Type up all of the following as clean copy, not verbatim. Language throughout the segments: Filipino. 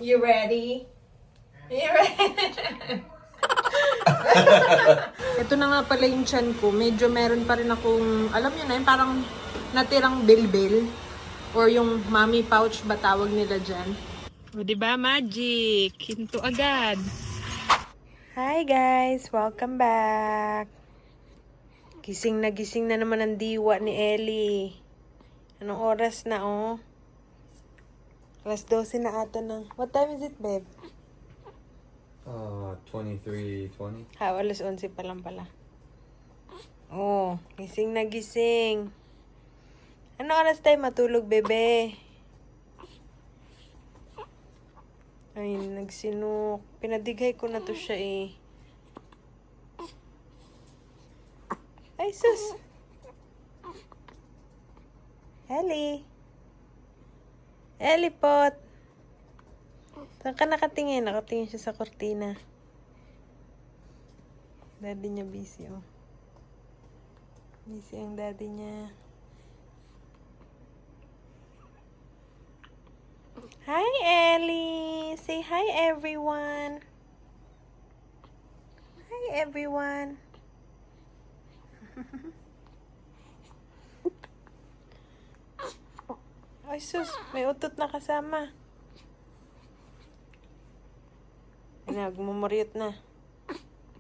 You ready? You ready? Ito na nga pala yung tiyan ko. Medyo meron pa rin akong, alam nyo na yun, parang natirang bilbil. Or yung mommy pouch ba tawag nila dyan. O diba, magic? Hinto agad. Hi guys! Welcome back! Gising na naman ang diwa ni Ellie. Anong oras na, oh? Alas 12 na ata ng... What time is it, babe? 23:20. Alas 11 pa lang pala. Oh, gising na gising. Ano oras tayo matulog, bebe? Ay, nagsinuk. Pinadighay ko na to siya eh. Ay, sus! Ellie! Ellie pot! Saan ka nakatingin? Nakatingin siya sa kortina. Daddy niya busy, oh. Busy ang daddy niya. Hi, Ellie! Say hi, everyone! Hi, everyone! Ay, sus! May utot na kasama. Ay, nagmumuryot na.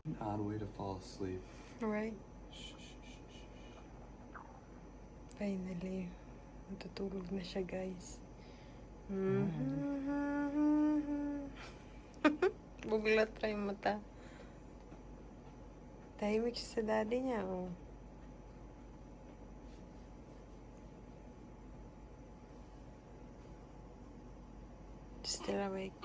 An odd way to fall asleep. Right. Finally. Matutulog na siya, guys. Buglat pa yung mata. Tahimik siya sa daddy niya, oh. Still awake.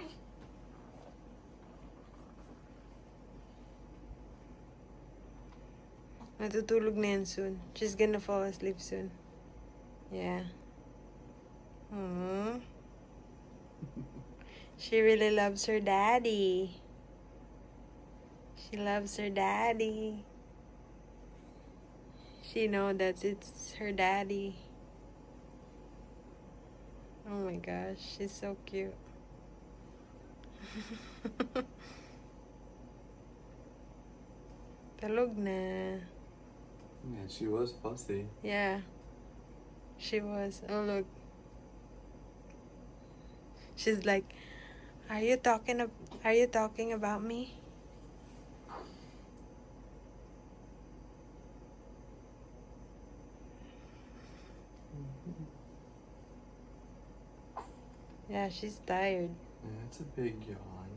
Natutulog na yan soon. She's gonna fall asleep soon. Yeah. Aww. She really loves her daddy. She loves her daddy. She knows that it's her daddy. Oh my gosh, she's so cute. Talog na. Yeah, she was fussy. Yeah. She was. Oh, look. She's like, are you talking about me? Yeah, she's tired. Yeah, it's a big yawn.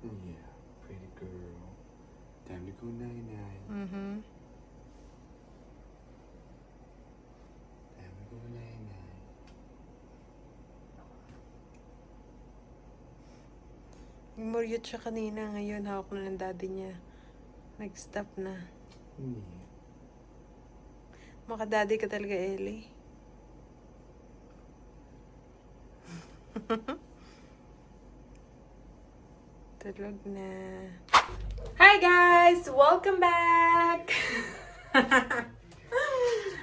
Yeah, pretty girl. Time to go night-night. Mm-hmm. Time to go night-night. Muryot siya kanina. Ngayon, hawak na ng daddy niya. Nag-stop na. Yeah. Maka-daddy ka talaga, Ellie. Tulog na. Hi guys! Welcome back!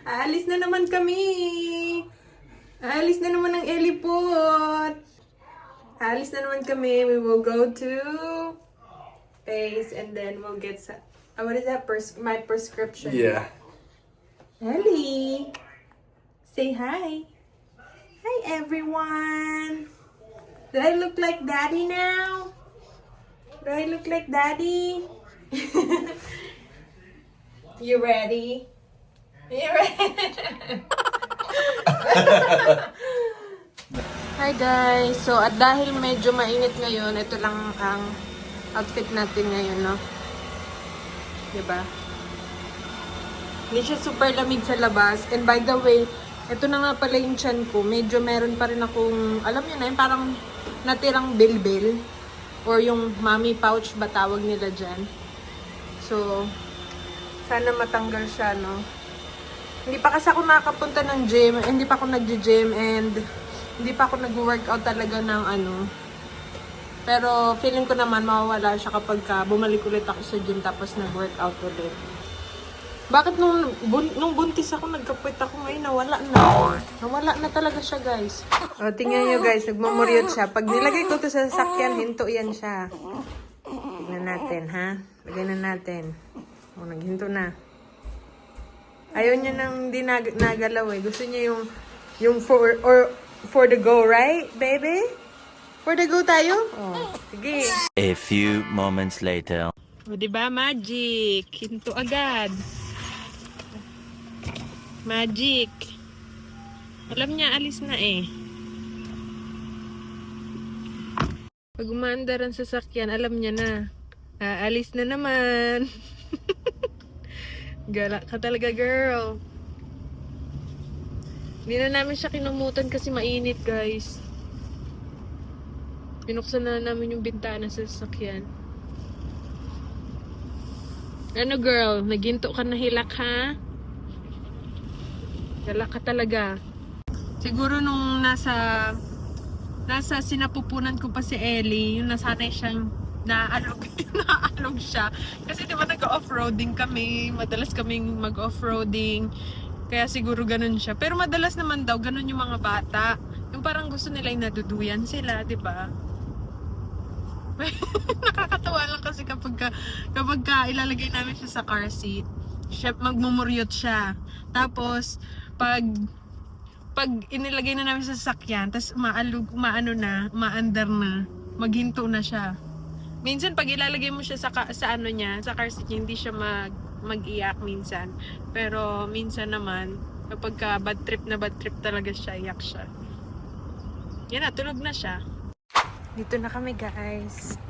Aalis na naman kami! Aalis na naman ang Ellie pot! Aalis na naman kami. We will go to Face and then we'll get some... what is that? My prescription. Yeah. Ellie! Say hi! Hi everyone! Do I look like daddy now? Do I look like daddy? You ready? You ready? Hi guys! So at dahil medyo mainit ngayon, ito lang ang outfit natin ngayon, no? Diba? Hindi siya super lamig sa labas. And by the way, ito na nga pala yung tiyan ko. Medyo meron pa rin akong, alam nyo na yun, parang natirang bilbil. Or yung mommy pouch ba tawag nila dyan. So, sana matanggal siya, no? Hindi pa kasi ako nakapunta ng gym. Hindi pa ako nag-gym and hindi pa ako nag-workout talaga ng ano. Pero feeling ko naman mawawala siya kapag bumalik ulit ako sa gym tapos nag-workout ulit. Bakit nung buntis ako, nagkapit ako ngayon, nawala na. Nawala na talaga siya, guys. O, tingnan nyo, guys. Nagmamuryot siya. Pag nilagay ko to sa sasakyan, hinto yan siya. Tignan natin, ha? Lagay na natin. O, naghinto na. Ayaw niya nang di nagalaw eh. Gusto niya yung for the go, right, baby? For the go tayo? O, sige. A few moments later. O, diba? Magic. Hinto agad. Magic. Alam niya, alis na eh. Pag umaandar ang sasakyan, alam niya na. Alis na naman. Gala ka talaga, girl. Hindi na namin siya kinumutan kasi mainit, guys. Pinuksan na namin yung bintana sa sasakyan. Ano, girl? Naghinto ka na hilak, ha? Gala ka talaga. Siguro nung nasa sinapupunan ko pa si Ellie, yung nasanay siyang naalog siya. Kasi diba nag-off-roading kami, madalas kaming mag-off-roading. Kaya siguro ganun siya. Pero madalas naman daw, ganun yung mga bata. Yung parang gusto nila yung naduduyan sila, diba? Nakakatawa lang kasi kapag ilalagay namin siya sa car seat, siya, magmumuryot siya. Tapos, pag inilagay na namin sa sasakyan, tapos umaandar na, maghinto na siya. Minsan pag ilalagay mo siya sa ano niya, sa car seat niya, hindi siya mag-iyak minsan. Pero minsan naman, kapag bad trip talaga siya, iyak siya. Yan na, tulog na siya. Dito na kami, guys.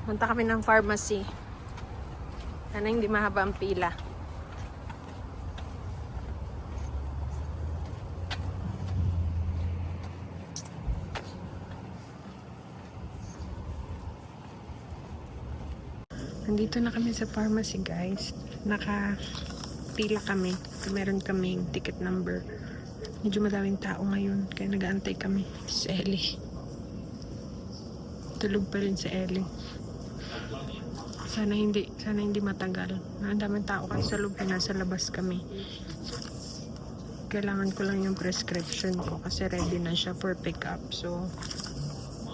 Punta kami ng pharmacy. Sana hindi mahaba ang pila. Nandito na kami sa pharmacy, guys. Nakapila kami. Meron kaming ticket number. Medyo madaming tao ngayon. Kaya nag-aantay kami. Si Ellie. Tulog pa rin si Ellie. Sana hindi matagal. Ang daming tao kasi sa loob. Nasa labas kami. Kailangan ko lang yung prescription ko kasi ready na siya for pickup. So,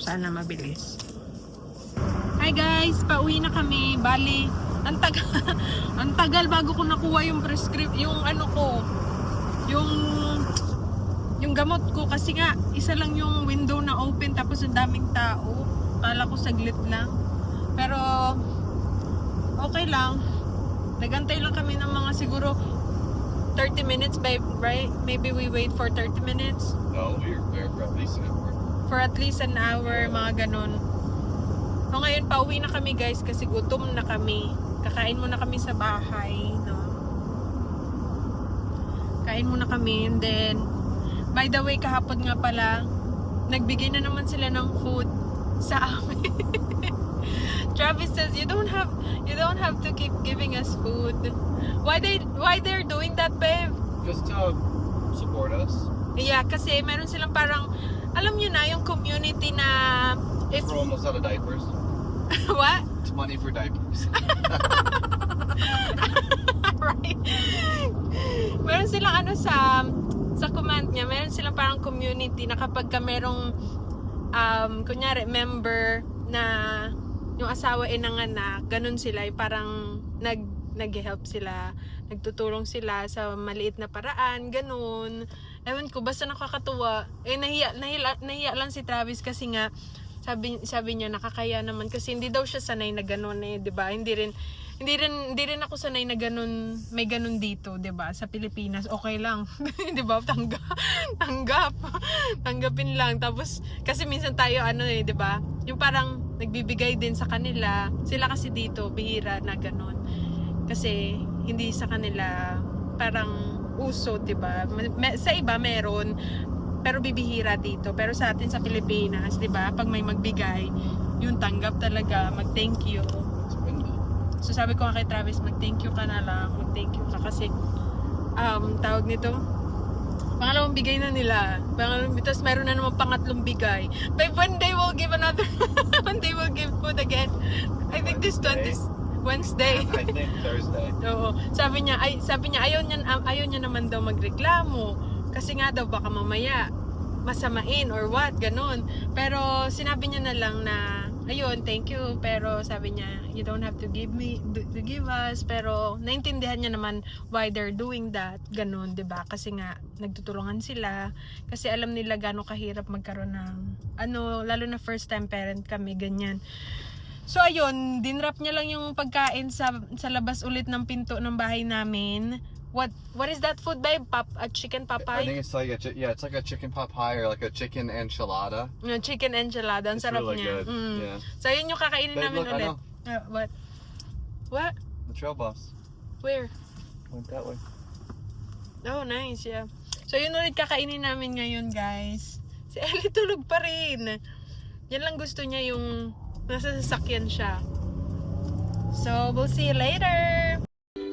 sana mabilis. Hi guys, pauwi na kami. Bali, ang tagal bago ko nakuha yung yung ano ko, yung gamot ko kasi nga isa lang yung window na open tapos ang daming tao. Kala ko saglit lang. Pero okay lang. Nagantay lang kami ng mga siguro 30 minutes, babe, right? Maybe we wait for 30 minutes. No, we're there for at least an hour. For at least an hour, mga ganun. So ngayon, pauwi na kami, guys, kasi gutom na kami. Kakain muna kami sa bahay, no? Kain muna kami, and then, by the way, kahapon nga pala, nagbigay na naman sila ng food sa amin. Travis says, you don't have to keep giving us food. Why they're doing that, babe? Just to support us. Yeah, kasi meron silang parang, alam nyo na, yung community na, if, We're almost out of diapers. what? It's money for diapers. Right. Meron silang ano sa command niya, meron silang parang community na kapag ka merong kunyari member na yung asawa ay nanganak, ganun sila, parang nag-help sila, nagtutulong sila sa maliit na paraan, ganun. Ewan ko, basta nakakatuwa. Nahiya lang si Travis kasi nga sabi niya nakakaya naman kasi hindi daw siya sanay na ganun eh, 'di ba? Hindi rin ako sanay na ganun, may ganun dito, 'di ba? Sa Pilipinas okay lang. 'Di ba? Tanggapin lang. Tapos kasi minsan tayo ano eh, 'di ba? Yung parang nagbibigay din sa kanila. Sila kasi dito bihira na ganun. Kasi hindi sa kanila parang uso, 'di ba? Sa iba meron, pero bibihira dito. Pero sa atin sa Pilipinas, 'di ba? Pag may magbigay, yung tanggap talaga, mag-thank you. So sabi ko nga kay Travis, mag-thank you ka na lang, mag-thank you ka kasi tawag nito, pangalawang bigay na nila. Tapos meron na naman pangatlong bigay. But one day we'll give another, one day we'll give food again. I think this 20, Wednesday. I think Thursday. Oo. Sabi niya ayaw niya naman daw magreklamo kasi nga daw baka mamaya masamain or what, ganun. Pero sinabi niya na lang na ayun, thank you, pero sabi niya you don't have to give us, pero naintindihan niya naman why they're doing that, ganun, 'di ba? Kasi nga nagtutulungan sila kasi alam nila gaano kahirap magkaroon ng lalo na first time parent kami, ganyan. So ayun, dinrap niya lang yung pagkain sa labas ulit ng pinto ng bahay namin. What is that food, babe? A chicken pot I pie? think it's like it's like a chicken pot pie or like a chicken enchilada. No, chicken enchilada. Ang It's sarap really niya. good. Mm. Yeah. So yun yung kakainin Babe, namin look, ulit. ano? What? The trail bus Where? went that way. Oh, nice, yeah. So yun ulit kakainin namin ngayon, guys. Si Ellie tulog pa rin. Yan lang gusto niya, yung nasa sasakyan siya. So, we'll see you later!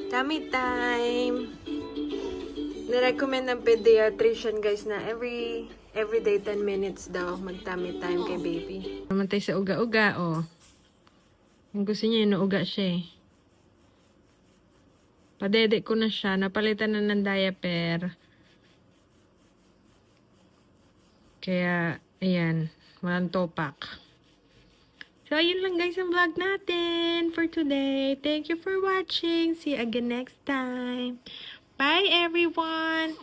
Tummy time! Nirecommend ng pediatrician, guys, na every day 10 minutes daw mag-tummy time kay baby. Namatay sa uga-uga, oh. Yung gusto niya, inuuga siya, eh. Padede ko na siya. Napalitan na ng diaper. Kaya, ayan. Walang topak. So, ayun lang guys ang vlog natin for today. Thank you for watching. See you again next time. Bye everyone!